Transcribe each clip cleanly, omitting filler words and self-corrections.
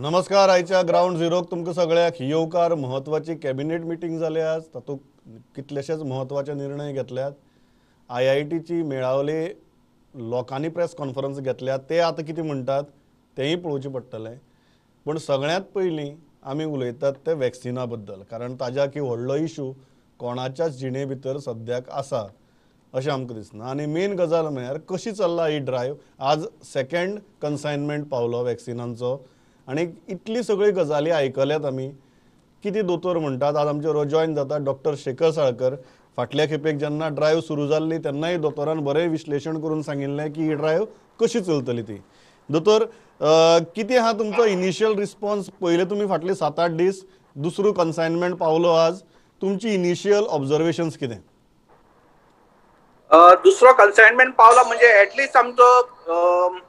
नमस्कार. आयच्या ग्राउंड झिरोक तुमकां सगळ्याक येवकार. म्हत्वाची कॅबिनेट मिटींग जाली आज. तातूंत कितलेशेच म्हत्वाचे निर्णय घेतल्यात. IITची मेळावले लोकांनी प्रेस कॉन्फरन्स घेतल्या. ते आतां कितें म्हणटात तेंय पळोवचें पडटलें. पूण सगळ्यांत पयलीं आमी उलयतात ते वॅक्सिना बद्दल, कारण ताज्या की व्हडलो इशू कोणाच्याच जिणे भितर सद्याक आसा अशें आमकां दिसना. आनी मेन गजाल म्हळ्यार कशी चल्ला ही ड्रायव्ह. आज सेकंड कन्सायनमेंट पावलो वॅक्सिनांचो आनी इतली सगळी गजाली आयकल्यात आमी. कितें दोतोर म्हणटात. आज आमचे बरोबर जॉयन जाता डॉक्टर शेखर साळकर. फाटल्या खेपेक जेन्ना ड्रायव्ह सुरू जाल्ली तेन्नाय दोतोरान बरें विश्लेशण करून सांगिल्लें की ही ड्रायव्ह कशी चलतली ती. दोतोर, कितें आहा तुमचो इनिशियल रिस्पॉन्स? पयले तुमी फाटले 7-8 दीस, दुसरो कन्सायनमेंट पावलो आज. तुमची इनिशियल ऑब्झर्वेशन्स कितें? दुसरो कन्सायनमेंट पावला म्हणजे ऍटलिस्ट आमचो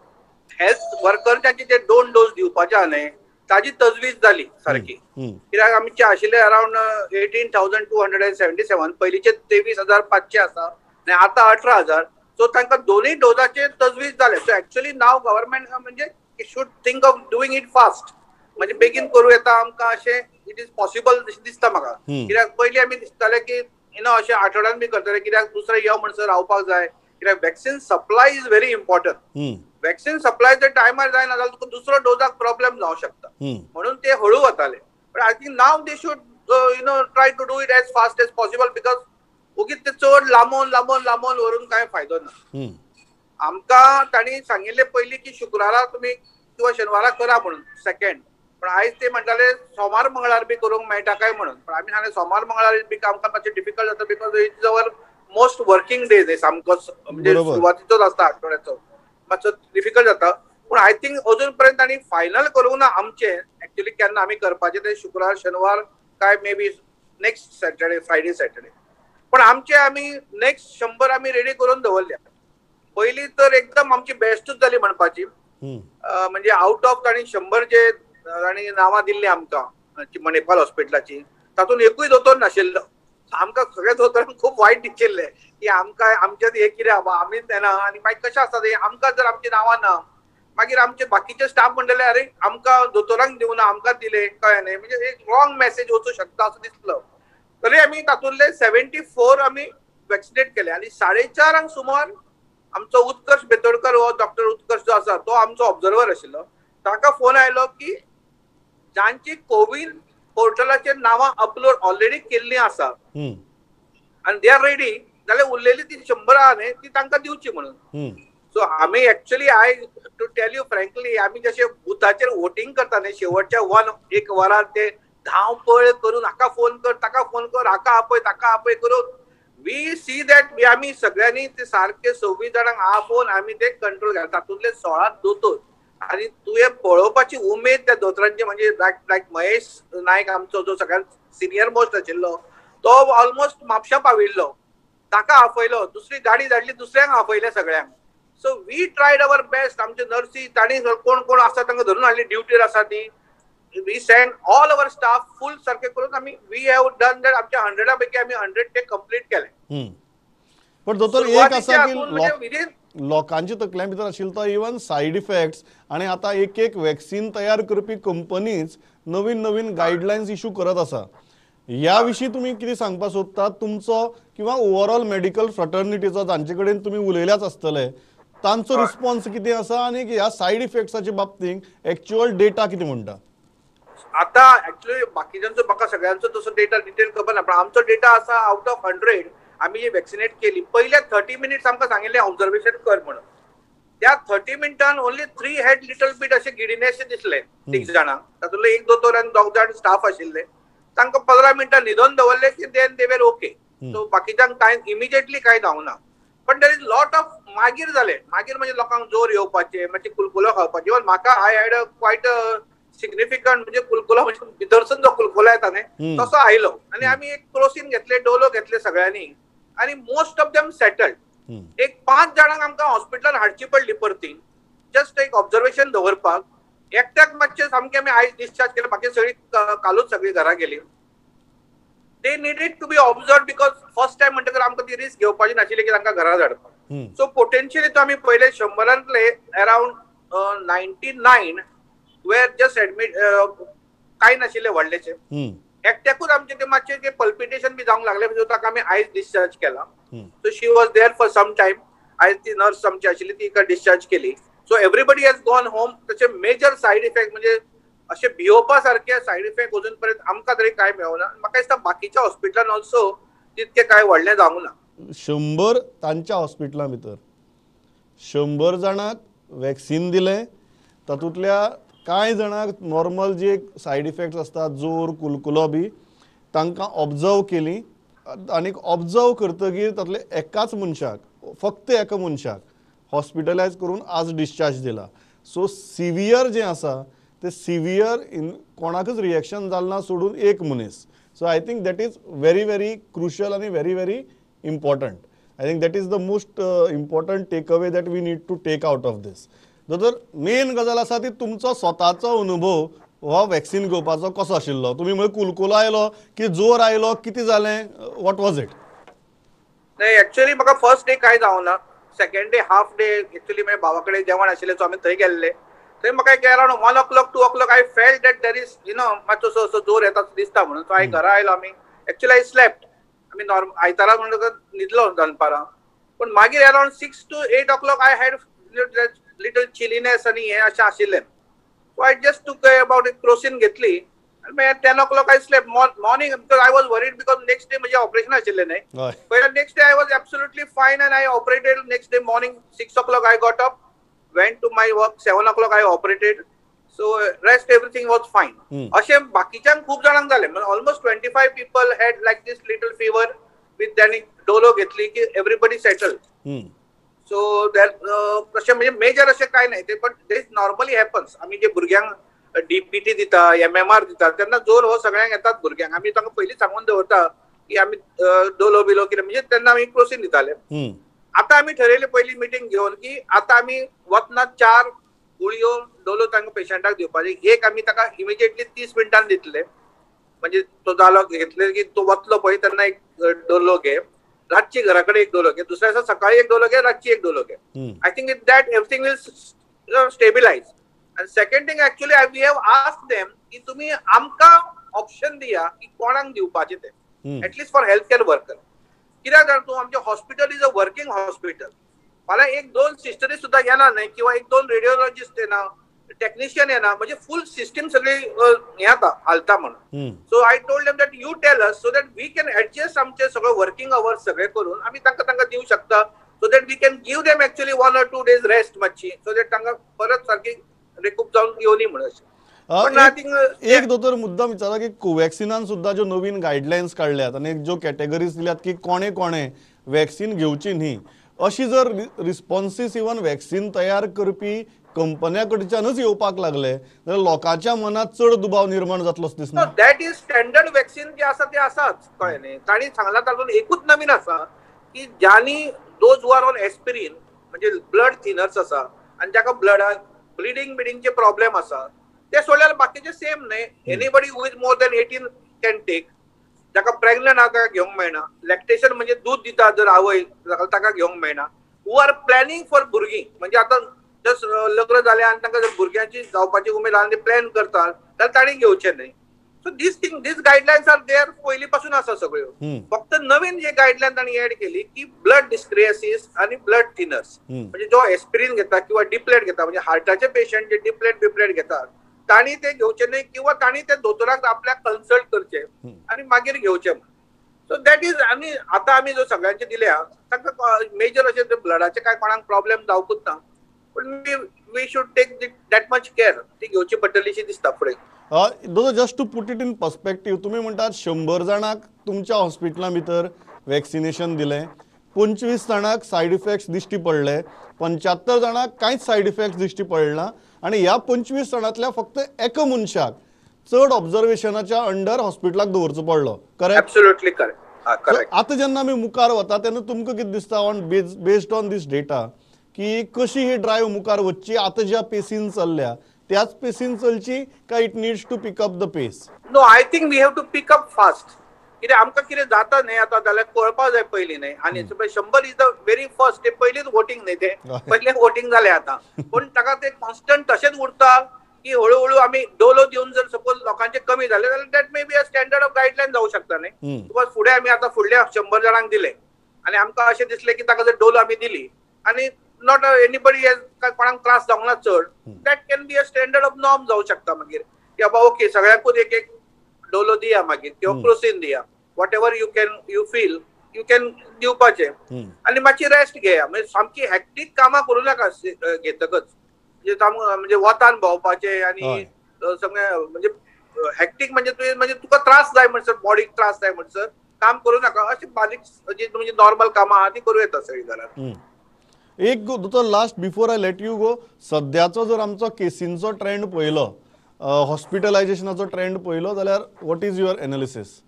हेल्थ वर्करचे जे 2 डोस दिवपाचे आहा न्हय ताजी तजवीज जाली सारकी. कित्याक आमचे आशिल्ले अरावंड 18,277, पयलींचे 23,500 आसा आनी आतां 18,000. सो तांकां दोनूय डोसाचे तजवीज जाले. सो एक्चुअली नाव गव्हर्नमेंट म्हणजे should think of doing it fast. म्हणजे बेगीन करूं येता आमकां अशें इट इज पॉसिबल दिसता म्हाका. कित्याक पयलीं आमी दिसताले की अशें आठवड्यान बी करतले, कित्याक दुसरे यो म्हणसर रावपाक जाय. कित्याक vaccine supply is very important. Vaccine supply जर टायमार जायना जाल्यार तुका दुसरो डोजाक प्रॉब्लेम जावंक शकता. म्हणून ते हळू वताले. But I think now they should try to do it as fast as possible, because उगीच ते चड लांबोवन व्हरून कांय फायदो ना. आमकां तांणी सांगिल्ले पयलीं की शुक्रारा तुमी किंवा शेनवारा करा म्हणून सेकंड. पण आयज ते म्हणटाले सोमार मंगळार बी करूंक मेळटा काय म्हणून. पण आमी सांगलें सोमार मंगळार बी आमकां मातशें डिफिकल्ट जाता, because it's our most working days हे सामको. म्हणजे सुरवातीचोच आसता आठवड्याचो, मातसो डिफिकल्ट जाता. पूण आय थिंक अजून पर्यंत तांणी फायनल करूंक ना आमचें एक्चुअली केन्ना आमी करपाचें ते शुक्रार शेनवार काय मे be next Saturday, Friday Saturday. पण आमचे आमी नेक्स्ट 100 आमी रेडी करून दवरल्या. पयलीं तर एकदम आमची बेस्टूच जाली म्हणपाची. म्हणजे आउट ऑफ तांणी 100 जे तांणी नांवां दिल्लीं आमकां मणिपाल हॉस्पिटलाची, तातूंत एकूय दोतोर नाशिल्लो. आमकां सगळ्या दोतोरांक खूब वायट दिशिल्लें की आमकां आमचें हे कितें आबा आमीच येना. आनी मागीर कशें आसता तें, आमकां जर आमची नांवां ना मागीर आमचे बाकीचे स्टाफ म्हणटले अरे आमकां दोतोरांक दिवना आमकां दिले कळ्ळें. म्हणजे एक रॉंग मॅसेज वचूंक शकता असो दिसलो. तरी आमी तातूंतले 74 आमी वॅक्सिनेट केले. आनी 4:30 सुमार आमचो उत्कर्श बेतोडकर हो डॉक्टर उत्कर्श जो आसा तो आमचो ऑब्झर्वर आशिल्लो. ताका फोन आयलो की जांची कोविन पोर्टलाचेर नांवां अपलोड ऑलरेडी केल्लीं आसा आनी दे आर रेडी, जाल्यार उरलेली ती 100 आहा न्हय ती तांकां दिवची म्हणून. सो आमी actually I to tell you frankly, आमी जशे बुथाचेर वोटींग करता न्हय शेवटच्या 1 वरार ते धांवपळ करून हाका फोन कर ताका फोन कर, हाका आपय ताका आपय करून वी सी दॅट आमी सगळ्यांनी ते सारके 26 जाणांक हा फोन आमी ते कंट्रोल घालता. तातूंतले 16 दोतोर. आनी तुवें पळोवपाची उमेद त्या दोतोरांची, म्हणजे लायक महेश नायक आमचो जो सगळ्यांत सिनियर मोस्ट आशिल्लो तो ऑलमोस्ट म्हापशा पाविल्लो, ताका आपयलो. दुसरी गाडी धाडली, दुसऱ्यांक आपयले सगळ्यांक. So we tried our best. आमचे नर्सी तांणी कोण कोण आसा तांकां धरून हाडली, ड्युटीर आसा ती. We send all our staff full सारखे करून आमी वी हॅव डन दॅट. आमच्या 100 पैकी आमी 100 ते कंप्लीट केले. पण दोतोर एक आसा की लोकांच्या तकल्या भितर आशिल्लो तो इवन सायड इफेक्ट्स, आनी आतां एक वॅक्सिन तयार करपी कंपनीज नवीन गायडलायन्स इशू करत आसा. ह्या विशीं तुमी कितें सांगपाक सोदतात? तुमचो किंवा ओवरऑल मेडिकल फ्रटर्निटीचो जांचे कडेन तुमी उलयल्याच आसतले तांचो रिस्पॉन्स कितें आसा आनी ह्या सायड इफेक्ट्साच्या बाबतींत एक्चुअल डेटा कितें म्हणटा? आता ऍक्च्युअली बाकीच्यांचो म्हाका सगळ्यांचो तसो डेटा डिटेल खबर ना, पण आमचो डेटा आसा आउट ऑफ 100 आमी जी वॅक्सिनेट केली पयल्या 30 मिनिट्स आमकां सांगिल्लें ऑब्झर्वेशन कर म्हणून. त्या 30 मिनिटान ओन्ली 3 हॅड लिटल बीट अशें गिडिनेस दिसलें 6 जाणांक. तातूंतले 1 दोतोर आनी 2 जाण स्टाफ आशिल्ले. तांकां 15 मिनटां न्हिदोवन दवरले की then they were okay. So बाकीच्यांक कांय इमिजिएटली कांय जावना. पण देर इज लॉट ऑफ मागीर जालें. मागीर म्हणजे लोकांक जोर येवपाचे, मातशे कुलकुलो खावपाचे. इवन म्हाका I had a quiet significant म्हणजे कुलकुलो म्हणजे भितरसून जो कुलकुलो येता न्हय तसो आयलो. आनी आमी एक क्रोसीन घेतले, डोलो घेतले सगळ्यांनी आनी मोस्ट ऑफ देम सेटल्ड. एक 5 जाणांक आमकां हॉस्पिटलान हाडची पडली परती जस्ट एक ऑब्झर्वेशन दवरपाक. एकट्याक मातशें सामकें आमी आयज डिस्चार्ज केलें, बाकी सगळीं कालूच सगळीं घरा गेलीं. They needed to be observe because first time म्हणटकर आमकां ती रिस्क घेवपाची नाशिल्ली की तांकां घरा धाडपाक. सो पोटेन्शियली तो आमी पयले 100तले अरावंड 99 वेर जस्ट एडमिट कांय नाशिल्ले व्हडलेशे हम्म, एकट्याकूच आमचे ते मातशे पल्पिटेशन बी जावंक लागले सो ताका आमी आयज डिस्चार्ज केला hmm. So she was there for some time आयज ती नर्स आमची आशिल्ली ती डिस्चार्ज केली so everybody has gone home तसे मेजर सायड इफेक्ट म्हणजे असे भिवपा सारखे सायड इफेक्ट अजून पर्यंत आमकां तरी काय मेळना म्हाका दिसता बाकीच्या हॉस्पिटलान ऑल्सो तितके काय व्हडलें जावंक ना 100 तांच्या हॉस्पिटला भितर 100 जाणांक वॅक्सिन दिलें तातूंतल्या कांय जाणांक नॉर्मल जे सायड इफेक्ट्स असतात जोर कुलकुलो बी तांकां ऑब्जर्व केली आनी ऑब्जर्व करतकीर तातले एकाच मनशाक फक्त एका मनशाक हॉस्पिटलायज करून आज डिस्चार्ज दिला सो सिवियर जें आसा ते सिवियर कोणाकच रिएक्शन जालें ना सोडून एक मनीस so I think that is very very crucial आनी very very important I think that is the most important take away that we need to take out of this दोतोर मेन गजाल आसा ती तुमचो स्वताचो अनुभव हो वॅक्सिन घेवपाचो कसो आशिल्लो तुमी म्हळ्यार कुलकुलो आयलो की जोर आयलो कितें जालें वॉट वॉज इट नाही एक्चुअली म्हाका फर्स्ट डे काय जावना second day half day actually माझ्या भावा कडेन जेवण आशिल्लें सो आमी थंय गेल्ले थंय म्हाका एक around 1 o'clock 2 o'clock I felt that there is मातसो असो जोर येता दिसता म्हणून सो हांवें घरा आयलो आमी एक्चुअली आय स्लेप्ट आमी नॉर्मल आयतारा म्हणटकच न्हिदलो दनपारां पण मागीर around 6 to 8 o'clock I had little chilliness आनी हें अशें आशिल्लें सो आय जस्ट टूक अबाउट एक क्रोसिन घेतली आनी मागीर 10 o'clock I slept morning because I was worried because next day म्हजें ऑपरेशन आशिल्लें न्हय हय But next day I was absolutely fine and I operated. Next day morning 6 o'clock I got up, went to my work. 7 o'clock I operated. So rest everything was fine. अशे बाकीच्यां खूप जाणांक जाले almost 25 people had like this little fever with त्यांनी डोलो घेतली की everybody settled. So that तशें म्हणजे major अशें काय नाही ते but this normally happens. आमी जे भुरग्यांक DPT दिता MMR दिता तेन्ना जोर हो सगळ्यांक येतात भुरग्यांक आमी तांकां पयलीं सांगून दवरता की आमी डोलो बिलो कितें म्हणजे तेन्ना आमी क्रोसिन दिताले आतां आमी ठरयलें पयली मिटींग घेवन की आतां आमी वतना 4 गुळयो डोलो तांकां पेशंटाक दिवपाची एक आमी ताका इमिजिएटली 30 मिनटान दितले म्हणजे तो जालो घेतले की तो वतलो पळय तेन्ना एक डोलो घे रातची घरा कडेन एक डोलो घे दुसऱ्या दिसा सकाळी एक डोलो घे रातची एक डोलो घे I think it that everything will stabilize and second thing actually we have asked them की तुमी आमकां ऑप्शन दिया की कोणाक दिवपाचें तें at least for health care worker कित्याक जाण तूं आमचें hospital is a working hospital फाल्यां 1-2 सिस्टरी सुद्दां येना न्हय किंवा 1-2 रेडिओलॉजिस्ट येना टेक्निशियन येना म्हणजे फूल सिस्टम सगळी हें जाता हालता म्हणून so I told them that you tell us so that we can adjust आमचे सगळे वर्किंग अवर्स सगळे करून आमी तांकां दिवं शकता so that we can give them actually 1 or 2 days rest मातशी सो दॅट तांकां परत सारकी रिकूप जावन येवनी म्हणून अशें एक दोतोर मुद्दाम विचारा की कोवॅक्सिनान सुद्धा ज्यो नवीन गायडलायन्स काढल्यात आणि ज्यो कॅटेगरीज दिल्यात की कोणे कोणे वॅक्सिन घेवची न्ही अशी जर रिस्पॉन्सीस इवन वॅक्सिन तयार करपी कंपन्या कडच्यानच येवपाक लागले जाल्यार लोकांच्या मनात चड दुबाव निर्माण जातलोच दिसना दॅट इज स्टँडर्ड वॅक्सिन जे आसा ते आसाच कळ्ळें न्ही तांणी सांगला तातूंत एकूच नवीन आसा की ज्यांनी दोज वर ऑन एस्पिरीन म्हणजे ब्लड थिनर्स आसा आनी जाका ब्लिडिंगचे प्रॉब्लेम आसा ते सोडल्यार बाकीचे सेम न्हय anybody who is more than 18 can take जाका प्रेग्नंट आहा ताका घेवंक मेळना लॅक्टेशन म्हणजे दूध दिता जर आवय ताका घेवंक मेळना हू आर प्लॅनिंग फॉर भुरगीं म्हणजे आतां जस्ट लग्न जालें आनी तांकां जर भुरग्यांची जावपाची उमेद आनी ते प्लॅन करतात जाल्यार तांणी घेवचें न्हय so these guidelines are there पयलीं पासून आसा सगळ्यो फक्त नवीन जे गायडलायन तांणी एड केली की ब्लड डिस्क्रिएसिस आनी ब्लड थिनर्स म्हणजे जो एस्पिरीन घेता किंवा डिप्लेट घेता म्हणजे हार्टाचे पेशंट जे डिप्लेट घेतात तांणी ते घेवचे न्हय किंवा तांणी ते दोतोराक आपल्याक कन्सल्ट करचे आनी मागीर घेवचे सो दॅट इज आनी आतां आमी जो सगळ्यांचे दिल्या तांकां मेजर अशें ब्लडाचे कांय कोणाक प्रॉब्लेम जावपूच ना पूण we should take that much care ती घेवची पडटलीशी दिसता फुडें just to put it in perspective तुमी म्हणटात 100 जाणांक तुमच्या हॉस्पिटला भितर वॅक्सिनेशन दिलें 25 जाणांक सायड इफेक्ट्स दिश्टी पडले 75 जाणांक कांयच सायड इफेक्ट्स दिश्टी पडना आणि ह्या 25 जाणांतल्या फक्त एका मनशाक चड ऑब्झर्वेशनाच्या अंडर हॉस्पिटलाक दवरचो पडलो करेक्ट एब्सोल्युटली करेक्ट आतां जेन्ना आमी मुखार वता तेन्ना तुमकां कितें दिसता on based on these data की कशी ही ड्रायव्ह मुखार वचची आतां ज्या पेसीन चल्ल्या त्याच पेसीन चलची काय it needs to pick up the pace no I think we have to pick up fast कित्याक आमकां कितें जाता न्हय आतां जाल्यार कळपाक जाय पयलीं न्हय आनी 100 इज द व्हेरी फर्स्ट ते पयलींच वोटींग न्हय ते पयलें वोटींग जालें आतां पूण ताका ते कॉन्स्टंट तशेंच उरता की हळूहळू आम्ही डोलो दिवन जर सपोज लोकांचे कमी झाले जाल्यार that may be a standard of guideline जावं शकता न्ही. सपोज फुडें आमी आतां फुडल्या 100 जाणांक दिले आनी आमकां अशें दिसलें की ताका जर डोलो आमी दिली आनी नॉट एनीबडी हेज कोणाक त्रास जावंक ना चड, that can be a standard of norm जावं शकता मागीर की बाबा ओके सगळ्यांकूच एक एक डोलो दिया मागीर किंवा क्रोसीन दिया, whatever you feel you can दिवपाचे आनी मातशी रेस्ट घेया. म्हणजे सामकी हॅक्टीक कामां करूं नाका घेतकच म्हणजे वतान भोंवपाचे आनी सगळें म्हणजे हॅक्टीक म्हणजे तुका त्रास जाय म्हणसर बॉडीक त्रास जाय म्हणसर काम करूं नाका. अशी बारीक म्हणजे नॉर्मल कामां आहा ती करूं येता सगळी घरांत. एक दोतोर last before I let you go, सद्याचो जर आमचो केसींचो ट्रेंड पळयलो, हॉस्पिटलायझेशनाचो ट्रेंड पळयलो जाल्यार वॉट इज युअर एनालिसीस?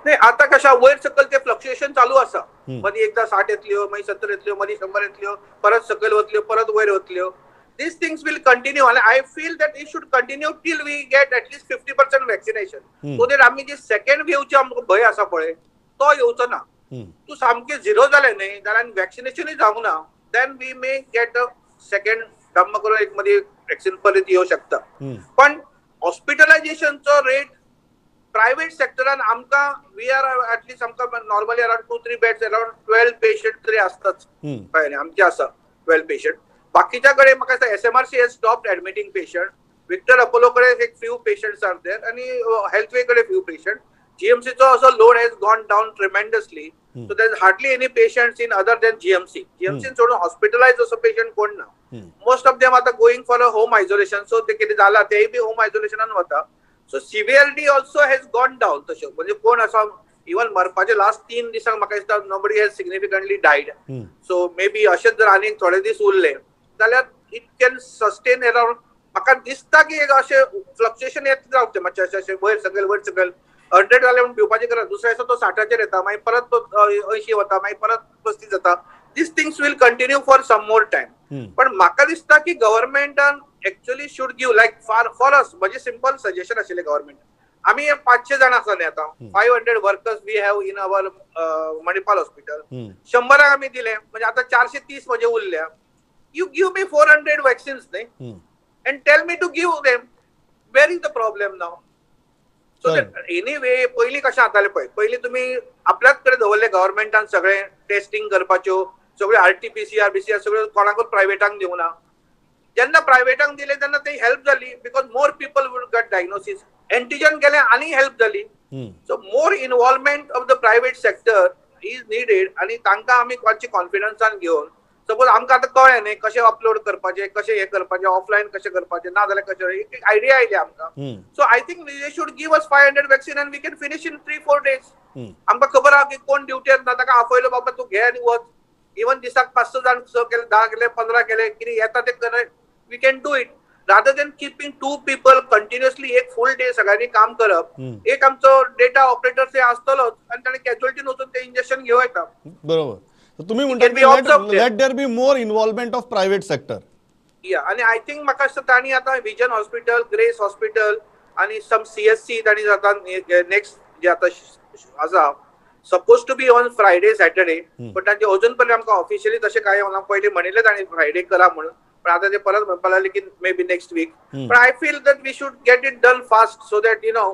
नाही आता कशा वयर सकयल ते फ्लक्च्युएशन चालू आसा. मदीं एकदा 60 येतल्यो, मागीर 70 येतल्यो, मदीं 100 येतल्यो, परत सकयल वतल्यो, परत वयर वतल्यो. These things will continue and I feel that it should continue till we get at least 50% vaccination. So that आम्ही जे सेकंड वेव्हचे आमकां भंय आसा पळय तो येवचो ना. तूं सामकें झिरो जालें न्ही जाल्यार वॅक्सिनेशनूय जावंक ना, then we may get a second धम्म करून एक मदीं वॅक्सिन परत येवं शकता. पण हॉस्पिटलायझेशनचो रेट प्रायव्हेट सेक्टरान आमकां वी आर एटलीस्ट आमकां normally around 2-3 beds around 12 patient तरी आसताच कळ्ळें न्ही, आमचे आसा 12 पेशंट. बाकीच्या कडेन म्हाका दिसता SMRC has stopped admitting patient, Victor Apollo कडेन एक फ्यू पेशंट्स आर देर आनी हेल्थवे कडेन फ्यू पेशंट. GMCचो असो load has gone down tremendously, so there is hardly any patients in other than GMC. GMC सोडून हॉस्पिटलायज असो patient कोण ना. मोस्ट ऑफ देम आतां going for a home isolation, so ते कितें जाला तेय बी होम आयसोलेशनान वता. So severity also has gone down. तशें म्हणजे कोण असो इवन मरपाचे लास्ट 3 दिसांक म्हाका दिसता nobody has significantly died. So maybe अशेंच जर आनीक थोडे दीस उरले जाल्यार इट कॅन सस्टेन अराउंड. म्हाका दिसता की एक अशें फ्लक्च्युएशन येत जावचें मातशें अशें वयर सकयल 100 जाले म्हणून भिवपाचें करत, दुसऱ्या दिसा तो 60 येता, मागीर परत तो 80 वता, मागीर परत 35 जाता. These things will continue for some more time. पण म्हाका दिसता की गव्हर्नमेंटान actually should give like for us म्हणजे सिंपल सजेशन आशिल्लें गव्हर्नमेंट. आमी 500 जाण आसा न्ही आतां, 500 workers we have in our Manipal hospital. 100 आमी दिले म्हणजे आतां 430 म्हजे उरल्या. You give me 400 vaccines, and tell me to give them. Where is the problem now? So that anyway, पयलीं कशें जातालें पळय, पयलीं तुमी आपल्याच कडेन दवरले गव्हर्नमेंटान सगळें टेस्टिंग करपाच्यो सगळ्यो RT-PCR BCR सगळ्यो कोणाकूच प्रायव्हेटांक दिवं ना. जेन्ना प्रायव्हेटांक दिले तेन्ना ती हेल्प जाली because more people would get diagnosis. Antigen गेले आनी हेल्प जाली. So more involvement of the private sector is needed आनी तांकां आमी मातशें कॉन्फिडन्सान घेवन सपोज आमकां आतां कळ्ळें न्ही कशें अपलोड करपाचें, कशें हें करपाचें, ऑफलायन कशें करपाचें, ना जाल्यार कशें एक आयडिया आयली आमकां. So I think they should give us 500 vaccine and we can finish in 3-4 days. आमकां खबर आहा की कोण ड्युटीर ना ताका आपयलो बाबा तूं घे आनी वच. इवन दिसाक 5-6 जाण 6 केले, 10 केले, 15 केले, कितें येता ते करे, we can do it rather than keeping 2 people continuously एक फूल डे सगळ्यांनी काम करप. एक आमचो डेटा ऑपरेटर आसतलोच आनी ताणें कॅज्युअलिटीन वचून ते इंजेक्शन घेवं येता. बरोबर. तुम्ही म्हणतात let there be more involvement of private sector. या आणि आय थिंक म्हाका दिसता तांणी आतां विजन हॉस्पिटल, ग्रेस हॉस्पिटल आनी सम CSC तांणी जाता नेक्स्ट जे आतां आसा suppose to be on Friday Saturday, but तांचे अजून पर्यंत आमकां ऑफिशियली तशें कांय ना. पयलीं म्हणिल्लें तांणी फ्रायडे करा म्हणून, पण आतां ते परत म्हणपाक लागले की मे बी नेक्स्ट वीक. पण I feel that we should get it done fast so that you know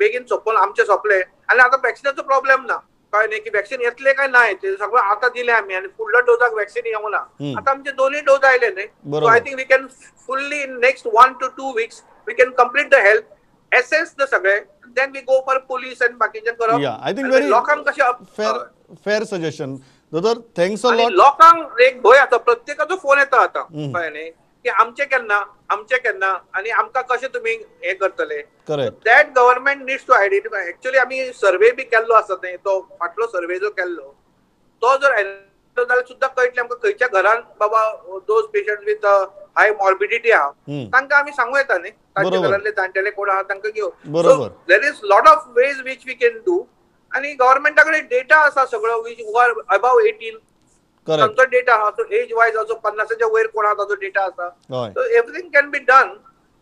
begin सोंपोवन आमचें सोंपलें. आनी आतां वॅक्सिनाचो प्रॉब्लेम ना, कळ्ळें न्ही की वॅक्सिन येतले काय ना ते सगळं आतां दिलें आमी आनी फुडल्या डोजाक वॅक्सिन येवंक ना. आतां आमचे 2 डोज आयले न्ही. So I think we can fully in next 1 to 2 weeks we can complete the health, assess the सगळें, then we go for police आनी बाकीचें करप. आय थिंक व्हेरी लोकांक कशें फेअर सजेशन. दोतोर थँक्स अ लॉट. लोकांक एक भंय आतां, प्रत्येकाचो फोन येता आतां कळ्ळें न्ही की आमचें केन्ना आनी आमकां कशें तुमी हें करतले. That government needs to identify. Actually आमी सर्वे बी केल्लो आसा न्ही, तो फाटलो सर्वे जो केल्लो तो जर जाल्यार सुद्दां कळटलें आमकां खंयच्या घरान बाबा those patient with high morbidity आहा तांकां आमी सांगूं येता न्ही, तांच्या घरांतले जाणटेले कोण आहा तांकां घेवन. So there is lot of ways which we can do. आनी गव्हर्नमेंटा कडेन डेटा आसा सगळो वीच हू आर अबाव 18 तांचो डेटा आहा. सो एज वायज असो 50च्या वयर कोण आहा ताचो डेटा आसा. So everything can be done.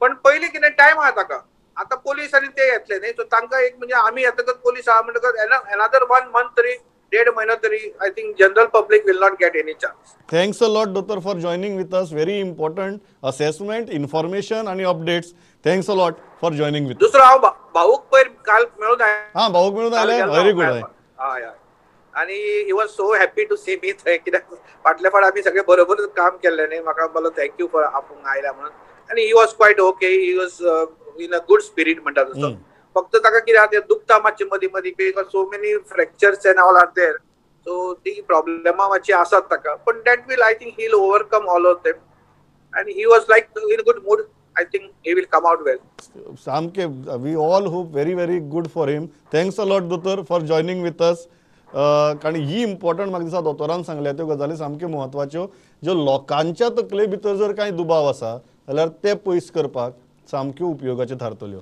पण पयलीं कितें टायम आहा ताका. आतां पोलीस आनी ते येतले न्ही, सो तांकां एक म्हणजे आमी येतकच पोलीस आहा म्हणटकच अनदर 1 month तरी 1.5 महिना तरी I think general public will not get any chance. Thanks a lot दोतर for joining with us. Very important assessment, information आणि updates. Thanks a lot for joining with us. दुसरो हांव भाऊक पयर काल मेळून हां, भाऊक मेळून काल आयले. गेल्लो व्हेरी हांव गुड. हय. हय हय आणि he was so happy to see me थंय, कित्याक फाटल्या फावट आमी सगळे बरोबर काम केल्ले न्ही. म्हाका बोलो थँक्यू फॉर आपूण आयला म्हणून. आनी he was quiet okay. He was in a good spirit म्हणटा तसो. फक्त ताका कितें आहा तें दुखता मातशें मदीं मदीं, because so many fractures and all are there. So ती प्रॉब्लेमां मातशी आसात ताका, but that will I think he will overcome all of them. and he was like in a good mood. I think he will come out well. सामके we all hope very very good for him. Thanks a lot दोतर for joining with us. कारण ही important म्हाका दिसता दोतोरान सांगल्या त्यो गजाली सामक्यो म्हत्वाच्यो, ज्यो लोकांच्या तकले भितर जर कांय दुबाव आसा जाल्यार ते पयस करपाक सामक्यो उपयोगाच्यो थारतल्यो.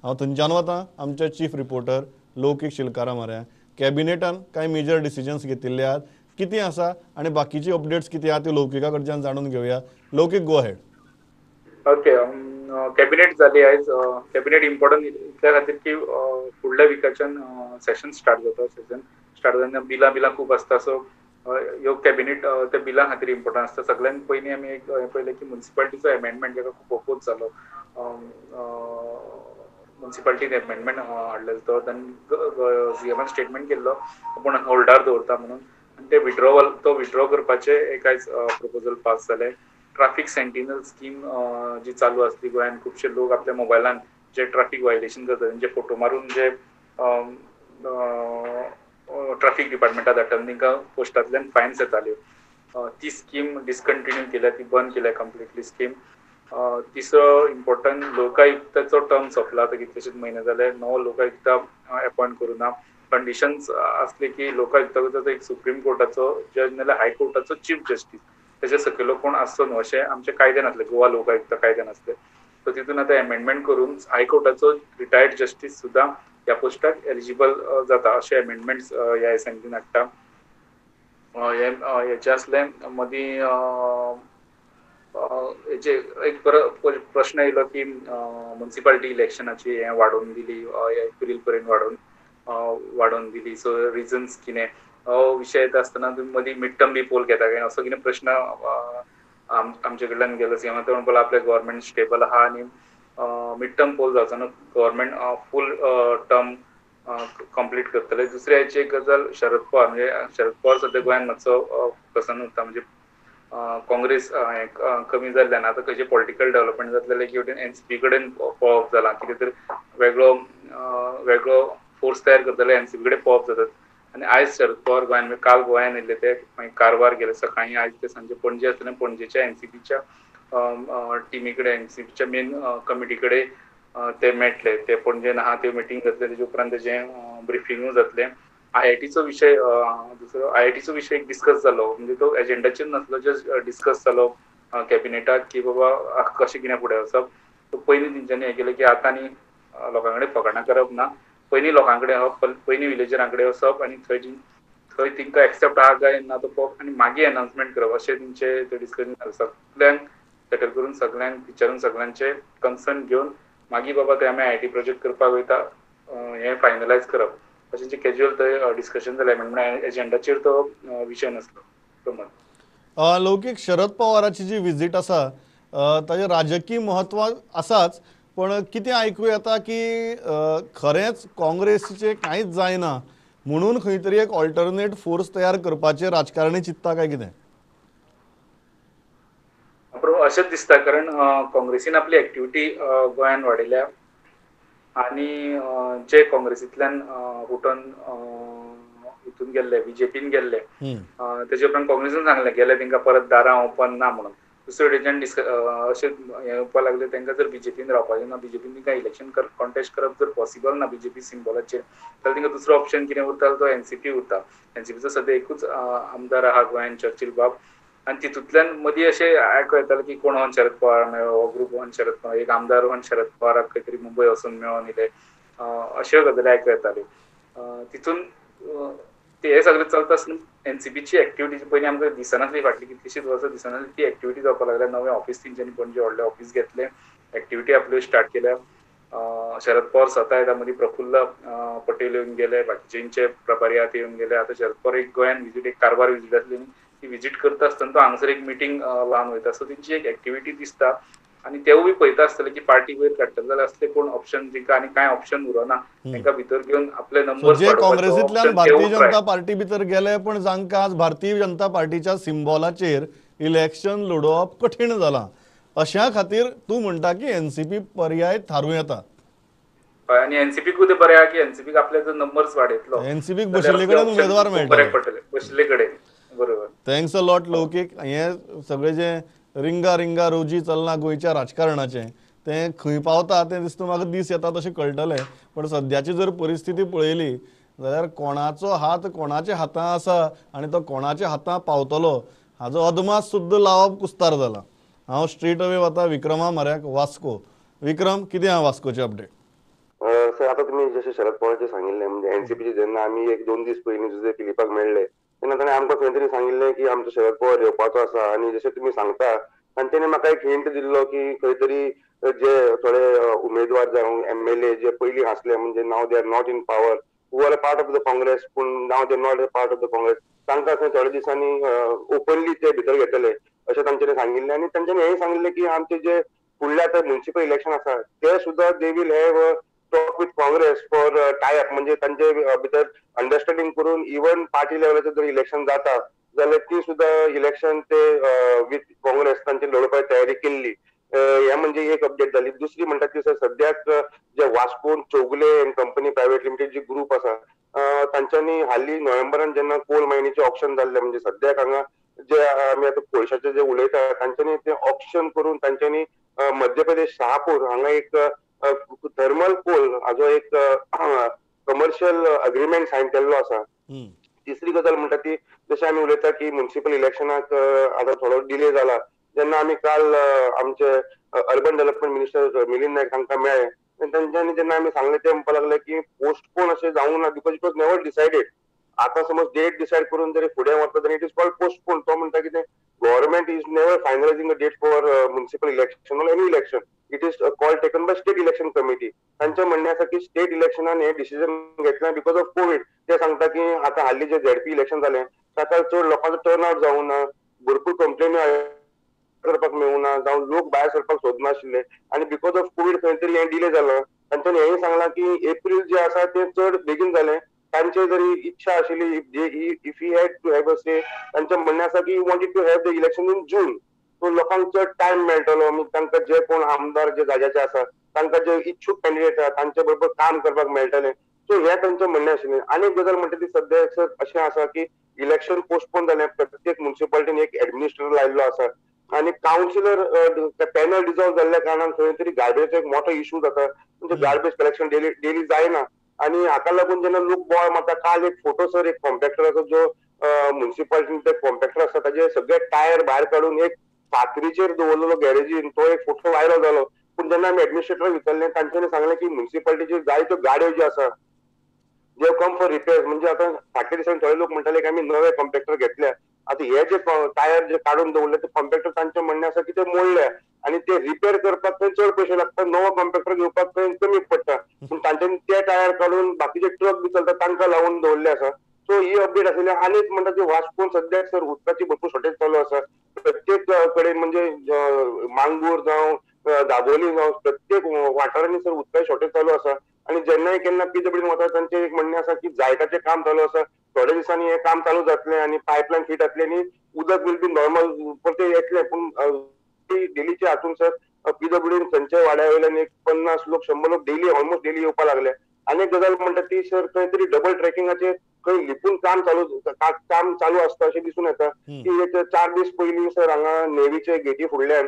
हांव थंयच्यान वतां आमचे चीफ रिपोर्टर लौकीक शिलकारा म्हऱ्या. कॅबिनेटान कांय मेजर डिसिजन्स घेतिल्ले आहात, कितें आसा आनी बाकीची अपडेट्स कितें आहा त्यो लौकिका कडच्यान जाणून घेवया. लौकीक, गो हेड. ओके. कॅबिनेट जाली आयज. कॅबिनेट इम्पॉर्टंट इतल्या खातीर की फुडल्या विकाच्यान सेशन स्टार्ट जाता. सेशन स्टार्ट जातना बिलां खूब आसता. सो ह्यो कॅबिनेट त्या बिलां खातीर इम्पॉर्टंट आसता. सगळ्यान पयलीं आमी एक पयलें की म्युनिसिपालिटीचो अमेंडमेंट जाका खूब अपोज जालो. म्युनिसिपालिटीन अमेंडमेंट हाडलेलो तो. सीएमान स्टेटमेंट केल्लो आपूण होल्डार दवरता म्हणून. आनी ते विड्रॉ करपाचे एक आयज प्रपोजल पास जालें. ट्रॅफिक सेंटिनल स्कीम जी चालू आसली गोंयान, खुबशे लोक आपल्या मोबायलान जे ट्रॅफिक वायलेशन करता तेंचे फोटो मारून जे ट्रॅफिक डिपार्टमेंटाक धाडटा तांकां पोस्टांतल्यान फायन्स येताल्यो. ती स्कीम डिसकंटिन्यू केल्या, ती बंद केल्या कंप्लिटली स्कीम. तिसरो इम्पॉर्टंट, लोकायुक्ताचो टर्म सोंपला. आतां कितलेशेच म्हयने जाले नवो लोकायुक्ता अपॉयंट करूं ना. कंडिशन्स असले की लोकायुक्ताचो एक सुप्रीम कोर्टाचो जज नाल्यार हायकोर्टाचो चीफ जस्टीस तेजे सकयलो कोण आसचो न्हू अशें आमचे कायद्यान आसलें. गोवा लोकायुक्त कायद्यान आसलें. सो तितून आतां अमेंडमेंट करून हायकोर्टाचो रिटायर्ड जस्टीस सुद्दां ह्या पोस्टाक एलिजिबल जाता अशें अमेंडमेंट्स ह्या असेंब्लीन हाडटा. हेचे असलें मदीं हेचे एक प्रश्न येयलो की म्युनिसिपालिटी इलेक्शनाची हें वाडोवन दिली, एप्रील पर्यंत वाडोवन दिली. सो रिजन्स कितें हो विशय येता आसतना मदीं मिड टर्म बी पोल घेता काय असो कितें प्रश्न आमचे कडल्यान गेलो. सीएमान तो म्हणपाक आपले गव्हर्मेंट स्टेबल आहा आनी मिड टर्म पोल जावचो ना, गव्हर्मेंट फूल टर्म कंप्लीट करतले. दुसरी हाची एक गजाल, शरद पवार सध्या गोंयान मातसो फोकसान उरता. म्हणजे काँग्रेस कमी जाल्ल्यान आतां खंयचे पॉलिटिकल डेव्हलपमेंट जातलें की वटेन एनसीपी कडेन पळोवप जाला. कितें तरी वेगळो फोर्स तयार करतले एनसीपी कडेन पळोवप जातात. आनी आयज शरद पवार गोंयान, काल गोंयान येयले ते, मागीर कारवार गेले सकाळीं, आयज ते सांजे पणजे आसतले. पणजेच्या एनसीपीच्या टिमी कडेन, एनसीपीच्या मेन कमिटी कडेन ते मेळटले. ते पणजेन आहा ते मिटींग जातले. तेजे उपरांत तेजें ब्रिफिंगूय जातलें. आयआयटीचो विशय, दुसरो आयआयटीचो विशय डिस्कस जालो. म्हणजे तो एजेंडाचेर नासलो, जस्ट डिस्कस जालो कॅबिनेटाक की बाबा कशें कितें फुडें वचप. सो पयलीं तेंच्यांनी हें केलें की आतां न्ही लोकां कडेन फकाणां करप ना, पयलीं लोकां कडेन वचप, पयलीं विलेजरां कडेन वचप आनी थंय तिंकां एक्सेप्ट आहा काय ना तो पळोवप आनी मागीर अनाउन्समेंट करप. अशें तेंचें तें डिस्कशन जालें. सगळ्यांक सेटल करून सगळ्यांक विचारून सगळ्यांचे कन्सर्न घेवन मागीर बाबा ते आमी आयआयटी प्रोजेक्ट करपाक वयता हें फायनलायज करप. अशें जे कॅज्युअल थंय डिस्कशन जालें. म्हणजे एजेंडाचेर तो विशय नासलो. लौकीक, शरद पवाराची जी विजीट आसा ताजें राजकीय म्हत्व आसाच, पण कितें आयकूं येता की खरेंच काँग्रेसीचें कांयच जायना म्हणून खंय तरी एक ऑल्टरनेट फोर्स तयार करपाचें राजकारणी चिंतता काय कितें? अशेंच दिसता, कारण काँग्रेसीन आपली एक्टिविटी गोंयान वाडयल्या आनी जे काँग्रेसींतल्यान उठून हितून गेल्ले, बीजेपीन गेल्ले, तेजे उपरांत काँग्रेसीन सांगलें गेले तेंकां परत दारां ओपन ना म्हणून. दुसरे वटेच्यान अशें हें येवपाक लागलें तेंकां जर बीजेपीन रावपाचें ना, बीजेपीन तेंकां इलेक्शन कॉन्टेस्ट करप जर पॉसिबल ना बीजेपी सिंबॉलाचेर, जाल्यार तेंकां दुसरो ऑप्शन कितें उरता तो एनसीपी उरता. एनसीपीचो सद्या एकूच आमदार आहा गोंयान, चर्चिल बाब. आनी तितूंतल्यान मदीं अशें आयकूं येतालें की कोण शरद पवार मेळ्ळो, हो ग्रूप शरद पवार, एक आमदार शरद पवाराक खंय तरी मुंबय वचून मेळोन येयले, अश्यो गजाली आयकूं येताल्यो. तितून हे सगळें चलता आसतना एनसीपीची एक्टिविटी पयलीं आमकां दिसनासली, फाटली कितलीशींच वर्सां दिसनासली, ती एक्टिविटी जावपाक लागल्या. नवें ऑफीस तेंच्यांनी पणजे व्हडलें ऑफीस घेतलें, एक्टिविटी आपल्यो स्टार्ट केल्या. शरद पवार स्वतः येता मदीं प्रफुल्ल पटेल येवन गेले, बाकीचे प्रभारी आहात येवन गेले. आता शरद पवार एक गोंयान विजीट, एक कारवार विजीट आसली ती विजीट करता आसतना तो हांगसर एक मिटींग लावन वयता. सो तेंची एक एक्टिविटी दिसता आनी तेवूय पळयता आसतले की पार्टी वयर काडटले जाल्यार असले कोण ऑप्शन जिंका आनी कांय ऑप्शन उरना तांकां भितर घेवन आपले नंबर जे काँग्रेसींतल्यान भारतीय जनता पार्टी भितर गेले पण जांकां आज भारतीय जनता पार्टीच्या सिम्बॉलाचेर इलेक्शन लडोवप कठीण जालां, अशा खातीर तूं म्हणटा की एनसीपी पर्याय थारूं येता. आणि एनसीपीक ते बरें आहा की एनसीपीक आपले जर नंबर्स वाडयतलो, एनसीपीक बशिल्ले कडेन उमेदवार मेळटले, पडटले बशिल्ले कडेन. बरोबर. Thanks a lot Laukik. हे सगळे जे रिंगा रिंगा रोजी चलना गोंयच्या राजकारणाचें तें खंय पावता तें दिसता म्हाका दीस येता तशें कळटलें. पण सद्याची जर परिस्थिती पळयली जाल्यार कोणाचो हात कोणाच्या हातां आसा आनी तो कोणाच्या हातां पावतलो हाजो अदमास सुद्दां लावप कुस्तार जाला. हांव स्ट्रेट अवे वता विक्रमा म्हऱ्याक, वास्को. विक्रम, कितें आहा वास्कोचे अपडेट? सर, आता तुम्ही जसे शरद पवारचे सांगितले म्हणजे एनसीपीचे जेन्ना आम्ही 1-2 दीस पयलीं जे फिलिपाक मेळ्ळे तेन्ना ताणें आमकां खंय तरी सांगिल्लें की आमचो शरद पवार येवपाचो आसा. आनी जशें तुमी सांगता तांच्यांनी म्हाका एक हिंट दिल्लो की खंय तरी जे थोडे उमेदवार जावं एमएलए जे पयलीं आसले म्हणजे नाव they are not in power, who are part of the Congress, पूण नाव they not part of the Congress, तांकां खंय थोड्या दिसांनी ओपनली ते भितर घेतले अशें तांच्यांनी सांगिल्लें. आनी तांच्यांनी हेंय सांगिल्लें की आमचे जे फुडले आतां म्युनिसिपल इलेक्शन आसा ते सुद्दां they will have talk with Congress for tie up, म्हणजे तांचे भितर अंडरस्टँडिंग करून इवन पार्टी लेवलाचेर जर इलेक्शन जाता जाल्यार ती सुद्दां इलेक्शन ते विथ काँग्रेस तांचे लडोवपाची तयारी केल्ली. हे म्हणजे एक अपडेट जाली. दुसरी म्हणटा ती सर, सद्याक जे वास्कोन Chowgule and company private limited जी ग्रुप आसा तांच्यांनी हालीं नोव्हेंबरान जेन्ना कोल मायनीचे ऑप्शन जाल्ले म्हणजे सद्याक हांगा जे आमी आतां कोळशाचे जे उलयता तांच्यांनी ते ऑप्शन करून तांच्यांनी मध्य प्रदेश शहापूर हांगा एक थर्मल कोल हाजो एक कमर्शियल अग्रीमेंट सायन केल्लो आसा. तिसरी गजाल म्हणटा ती जशें आमी उलयता की म्युनिसिपल इलेक्शनाक आतां थोडो डिले जाला. जेन्ना आमी काल आमचे अर्बन डेव्हलपमेंट मिनिस्टर मिलिंद नायक हांकां मेळ्ळे तेंच्यांनी जेन्ना आमी सांगलें ते म्हणपाक लागले की पोस्टपोन अशें जावंक ना because it was never decided. आता समज डेट डिसायड करून जरी फुडें वता जाल्यार इट इज कॉल्ड पोस्टपोन. तो म्हणटा की government is never finalizing a date for municipal election or any election. It is call taken by state election committee. तांचें म्हणणें आसा की स्टेट इलेक्शनान हे डिसिजन घेतलें बिकॉज ऑफ कोविड. ते सांगता की आतां हालीं जे झेडपी इलेक्शन जालें ताका चड लोकांचो टर्न आउट जावंक ना, भरपूर कंप्लेनी करपाक मेळूना, जावं लोक भायर सरपाक सोदनाशिल्ले आनी बिकॉज ऑफ कोविड खंय तरी हें डिले जालां. तांच्यांनी हेंय सांगलां की एप्रील जे आसा तें चड बेगीन जालें. तांचे जरी इच्छा आशिल्ली if he had to have a say, तांचें म्हणणें आसा की wanted to have the election in June. सो लोकांक चड टायम मेळटलो. तांकां जे कोण आमदार जे जाग्याचे आसा तांकां जे इच्छूक कॅन्डिडेट आसा तांचे बरोबर काम करपाक मेळटलें. सो हें तांचें म्हणणें आशिल्लें. आनी एक गजाल म्हणटा ती सद्याक अशें आसा की इलेक्शन पोस्टपोन जालें. प्रत्येक म्युनिसिपालिटीन एक एडमिनिस्ट्रेटर लायिल्लो आसा आनी कावन्सिलर पॅनल डिझॉल्व जाल्ल्या कारणान खंय तरी गार्बेजचो एक मोठो इशू जाता. म्हणजे गार्बेज कलेक्शन डेली जायना आनी हाका लागून जेन्ना लोक बोवाळ मारता. काल एक फोटो सर, एक कॉम्पॅक्टराचो जो म्युनिसिपालिटीन ते कॉम्पॅक्टर आसा ताजे सगळे टायर भायर काडून एक फातरीचेर दवरलेलो गॅरेजीन, तो एक फोटो व्हायरल जालो. पूण जेन्ना आमी एडमिनिस्ट्रेटराक विचारलें तांच्यांनी सांगलें की म्युनिसिपालिटीच्यो जायत्यो गाडयो ज्यो आसा जे कम फॉर रिपेअर, म्हणजे आतां फाटल्या दिसांनी थोडे लोक म्हणटाले की आमी नवे कॉम्पॅक्टर घेतल्या. आतां हे जे टायर जे काडून दवरले ते कॉम्पॅक्टर तांचें म्हणणें आसा की ते मोडल्या आनी ते रिपेअर करपाक थंय चड पयशे लागता, नवो कॉम्पॅक्टर घेवपाक थंय कमी पडटा. पूण तांच्यांनी ते टायर काडून बाकीचे ट्रक बी चलता तांकां लावून दवरले आसा. सो ही अपडेट आशिल्ली. आनी एक म्हणटा ती वास्कोन सद्याक सर उदकाची भरपूर शॉर्टेज चालू आसा. प्रत्येक कडेन म्हणजे मांगूर जावं दाबोली जावं प्रत्येक वाठारांनी सर उदकाची शॉर्टेज चालू आसा. आनी जेन्नाय केन्ना पीडब्ल्यूडीन वता तांचें एक म्हणणें आसा की जायकाचें काम चालू आसा. थोड्या दिसांनी हे काम चालू जातलें आनी पायपलायन फिट जातली आनी उदक विल बी नॉर्मल परते येतलें. पूण डेलीचे हातून सर पीडब्ल्यूडीन खंयच्याय वाड्या वयल्यान एक 50 लोक 100 लोक डेली ऑलमोस्ट डेली येवपाक लागले. आनी एक गजाल म्हणटा ती सर खंय तरी डबल ट्रॅकिंगाचेर खंय लिपून काम चालू आसता अशें दिसून येता. की एक 4 दीस पयलीं सर हांगा नेवीचे गेटी फुडल्यान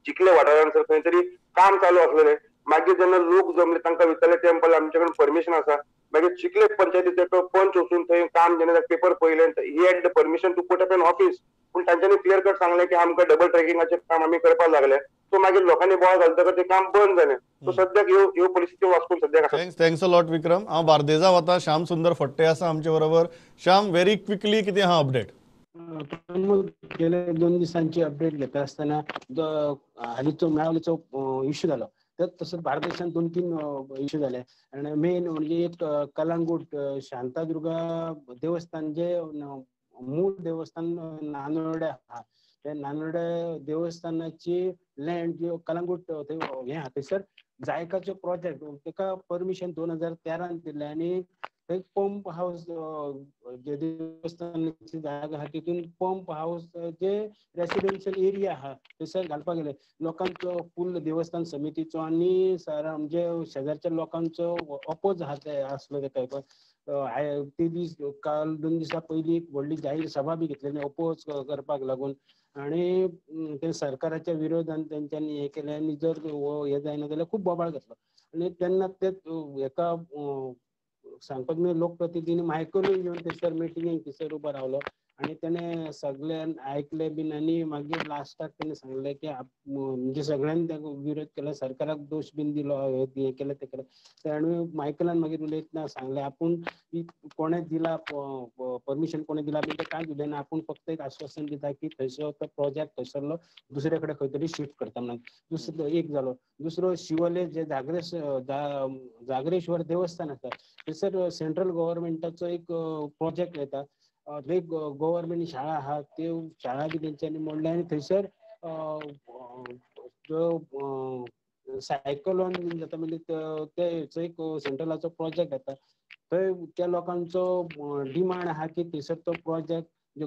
चिखले वाठारांत सर खंय तरी काम चालू आसलेलें. मागीर जेन्ना लोक जमले तांकां विचारलें ते म्हणपाक आमचे कडेन परमिशन आसा. मागीर चिखले पंचायतीचो तो पंच वचून थंय काम जेन्ना पेपर पळयले he had the permission to put up an office. पूण तांच्यांनी क्लियर कट सांगलें की आमकां डबल ट्रॅकिंगाचें काम आमी करपाक लागले. सो मागीर लोकांनी बोवाळ घालतकच तें काम बंद जालें. सो सद्याक ह्यो परिस्थिती वास्कोन सद्याक आसा. थँक्स अ लॉट विक्रम. हांव बार्देजा वता. श्याम सुंदर फट्टे आसा आमचे बरोबर. श्याम, व्हेरी क्विकली कितें आहा अपडेट? गेल्या 2 दिसांची अपडेट घेता आसतना हालींचो मेळावलेचो इश्यू जालो तसंच बार्देशांत 2-3 इश्यू झाले आणि मेन म्हणजे एक कलांगूट शांतादुर्गा देवस्थान जे मूळ देवस्थान नानोड्या हा त्या नानोड्या देवस्थानाची लँड जे कलांगूट हे हा थंयसर जायकाचो प्रोजेक्ट ताका परमिशन 2013 दिले आणि एक पंप हाऊस जे देवस्थानाची जागा आहा तितून पंप हाऊस जे रेसिडेन्शियल एरिया आहा थंयसर घालपाक गेले लोकांचो फुल देवस्थान समितीचो आणि म्हणजे शेजारच्या लोकांचो अपोज आहा ते आसलो तेका ते दीस काल 2 दिसा पयलीं एक व्हडली जाहीर सभा बी घेतलेली अपोज करपाक लागून आणि ते सरकाराच्या विरोधान तेंच्यांनी हे केले आणि जर हे जायना जाल्यार खूब बोबाळ घातलो आणि तेन्ना ते हेका सांगपाक लोकप्रतिनिधींनी मायक्रोवेव्ह घेवन थंयसर मिटिंगेक थंयसर उबो रावलो आणि त्याने सगळ्यान ऐकले बीन आणि मागीर लास्टाक त्याने सांगले की म्हणजे सगळ्यांनी त्याका विरोध केला सरकाराक दोष बीन दिलो हे केलं ते केलं त्याने मायकलान मागीर उलयतना सांगले आपूण कोणे दिला परमिशन कोणे दिला बी ते कांय दिलें ना आपूण फक्त एक आश्वासन दिता की थंयसर तो प्रोजेक्ट थंयसरलो दुसरे कडेन खंय तरी शिफ्ट करता म्हणून दुसरो एक जालो दुसरो शिवोले जे जागरेश्वर देवस्थान आसा थंयसर सेंट्रल गव्हर्नमेंटाचो एक प्रोजेक्ट येता एक गव्हर्नमेंट शाळा आहा त्यो शाळा बी तेंच्यांनी मोडल्या आनी थंयसर जो सायक्लोन जाता म्हणजे ते एक सेंट्रलाचो प्रोजेक्ट येता थंय त्या लोकांचो डिमांड आहा की थंयसर तो प्रोजेक्ट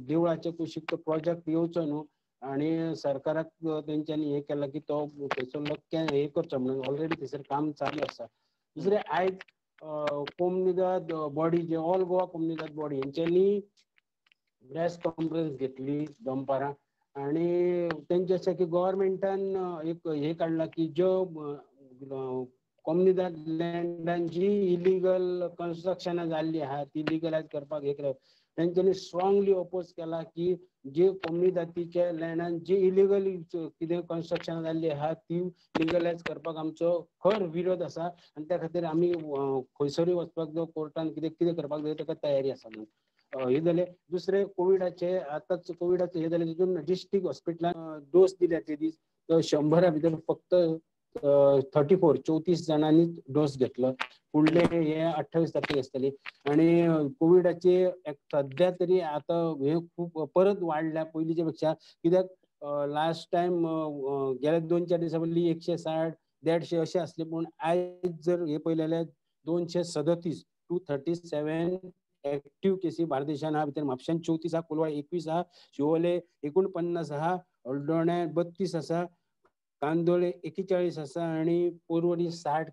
देवळाचे कुशीक तो प्रोजेक्ट येवचो न्हू आणि सरकाराक तेंच्यांनी हे केला की तो थंयसरलो हे करचो म्हणून ऑलरेडी थंयसर काम चालू आसा दुसरे आयज कोमनिदाद बॉडी जे ऑल गोवा कोमनिदाद बॉडी हेंच्यांनी प्रेस कॉन्फरन्स घेतली दनपारां आणि तेंचे अशें की गव्हर्नमेंटान एक हे काडला की ज्यो कोमनिदाद लँडान जी इलिगल कन्स्ट्रक्शनां जाल्ली आहा ती लिगलायज करपाक हे केलं तेंच्यांनी स्ट्रॉंगली अपोज केला की जे कोमनिदादीच्या लँडान जी इलिगली कितें कन्स्ट्रक्शनां जाल्ली आहा ती लिगलायज करपाक आमचो खर विरोध आसा आनी त्या खातीर आमी खंयसरूय वचपाक जाय कोर्टान कितें करपाक जाय ताका तयारी आसा म्हणून हे जाले दुसरे कोविडाचे आतांच कोविडाचे हे जाले तितून डिस्ट्रिक्ट हॉस्पिटलान डोस दिल्या ते दीस 100 भितर फक्त 34 जाणांनी डोस घेतलो फुडले हे 28 तारखेक आसतली आणि कोविडाचे सध्या तरी आता हे खूब परत वाडल्या पयलींच्या पेक्षा कित्याक लास्ट टायम गेल्या 2-4 दिसां पयलीं 160-150 अशें आसले पूण आयज जर हे पळयलें जाल्यार 237 एक्टिव्ह केसी बार्देशान आहा भितर म्हापशान 34 आहा कोलवा 21 आहा शिवोले 49 आहा हळदोणे 32 आसा कांदोळे 41 आसा आणि पोरवोरी 60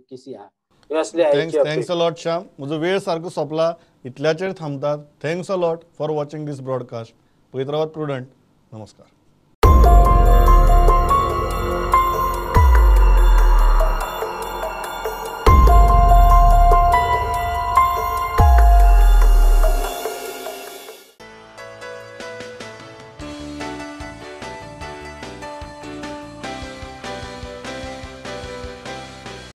केसी आहा थँक्स अ लॉट श्याम म्हजो वेळ सारको सोंपला इतल्याचेर थांबतात thanks a lot for watching this broadcast पळयत रावात प्रुडंट नमस्कार.